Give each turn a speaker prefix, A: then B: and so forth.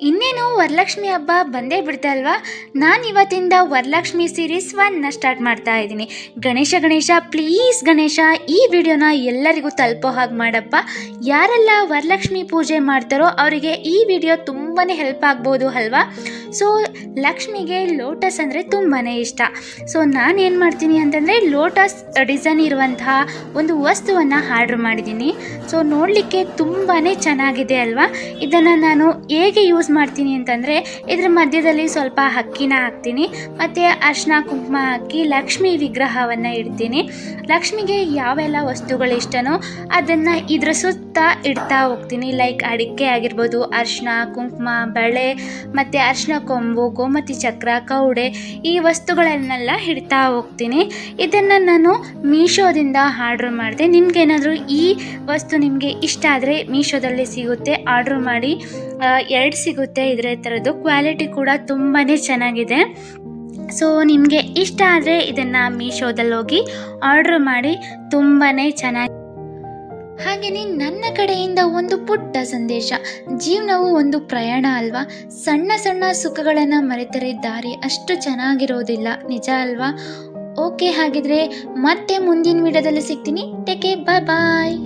A: ಇನ್ನೇನು ವರಲಕ್ಷ್ಮಿ ಹಬ್ಬ ಬಂದೇ ಬಿಡ್ತಾ ಅಲ್ವಾ. ನಾನು ಇವತ್ತಿಂದ ವರಲಕ್ಷ್ಮಿ ಸೀರೀಸ್ 1ನ ಸ್ಟಾರ್ಟ್ ಮಾಡ್ತಾ ಇದ್ದೀನಿ. ಗಣೇಶ ಪ್ಲೀಸ್ ಗಣೇಶ ಈ ವಿಡಿಯೋನ ಎಲ್ಲರಿಗೂ ತಲುಪೋ ಹಾಗೆ ಮಾಡಪ್ಪ. ಯಾರೆಲ್ಲ ವರಲಕ್ಷ್ಮಿ ಪೂಜೆ ಮಾಡ್ತಾರೋ ಅವರಿಗೆ ಈ ವಿಡಿಯೋ ತುಂಬಾ ಹೆಲ್ಪ್ ಆಗ್ಬೋದು ಅಲ್ವಾ. ಸೊ ಲಕ್ಷ್ಮಿಗೆ ಲೋಟಸ್ ಅಂದರೆ ತುಂಬಾ ಇಷ್ಟ. ಸೊ ನಾನು ಏನು ಮಾಡ್ತೀನಿ ಅಂತಂದರೆ ಲೋಟಸ್ ಡಿಸೈನ್ ಇರುವಂತಹ ಒಂದು ವಸ್ತುವನ್ನು ಆರ್ಡ್ರ್ ಮಾಡಿದ್ದೀನಿ. ಸೊ ನೋಡಲಿಕ್ಕೆ ತುಂಬಾ ಚೆನ್ನಾಗಿದೆ ಅಲ್ವಾ. ಇದನ್ನು ನಾನು ಹೇಗೆ ಯೂಸ್ ಮಾಡ್ತೀನಿ ಅಂತಂದರೆ ಇದರ ಮಧ್ಯದಲ್ಲಿ ಸ್ವಲ್ಪ ಅಕ್ಕಿನ ಹಾಕ್ತೀನಿ ಮತ್ತು ಅರಿಶಿನ ಕುಂಕುಮ ಹಾಕಿ ಲಕ್ಷ್ಮಿ ವಿಗ್ರಹವನ್ನು ಇಡ್ತೀನಿ. ಲಕ್ಷ್ಮಿಗೆ ಯಾವೆಲ್ಲ ವಸ್ತುಗಳು ಇಷ್ಟನೋ ಅದನ್ನು ಇದ್ರ ಸುತ್ತ ಇಡ್ತಾ ಹೋಗ್ತೀನಿ. ಲೈಕ್ ಅಡಿಕೆ ಆಗಿರ್ಬೋದು, ಅರಿಶಿನ ಕುಂಕುಮ, ಬಳೆ ಮತ್ತು ಅರಿಶಿನ ಕೊಂಬು, ಗೋಮತಿ ಚಕ್ರ, ಕೌಡೆ, ಈ ವಸ್ತುಗಳನ್ನೆಲ್ಲ ಇಡ್ತಾ ಹೋಗ್ತೀನಿ. ಇದನ್ನು ನಾನು ಮೀಶೋದಿಂದ ಆರ್ಡ್ರ್ ಮಾಡಿದೆ. ನಿಮಗೇನಾದರೂ ಈ ವಸ್ತು ನಿಮಗೆ ಇಷ್ಟ ಆದರೆ ಮೀಶೋದಲ್ಲಿ ಸಿಗುತ್ತೆ, ಆರ್ಡ್ರ್ ಮಾಡಿ. 2 ಸಿಗುತ್ತೆ ಇದರ ಥರದ್ದು. ಕ್ವಾಲಿಟಿ ಕೂಡ ತುಂಬಾ ಚೆನ್ನಾಗಿದೆ. ಸೊ ನಿಮಗೆ ಇಷ್ಟ ಆದರೆ ಇದನ್ನು ಮೀಶೋದಲ್ಲಿ ಹೋಗಿ ಆರ್ಡ್ರ್ ಮಾಡಿ. ತುಂಬಾ ಚೆನ್ನಾಗಿ. ಹಾಗೆಯೇ ನನ್ನ ಕಡೆಯಿಂದ ಒಂದು ಪುಟ್ಟ ಸಂದೇಶ. ಜೀವನವು ಒಂದು ಪ್ರಯಾಣ ಅಲ್ವಾ. ಸಣ್ಣ ಸಣ್ಣ ಸುಖಗಳನ್ನು ಮರೆತರೆ ದಾರಿ ಅಷ್ಟು ಚೆನ್ನಾಗಿರೋದಿಲ್ಲ, ನಿಜ ಅಲ್ವಾ. ಓಕೆ, ಹಾಗಿದ್ರೆ ಮತ್ತೆ ಮುಂದಿನ ವಿಡಿಯೋದಲ್ಲಿ ಸಿಗ್ತೀನಿ. ಟೇಕ್ ಕೇರ್, ಬಾಯ್.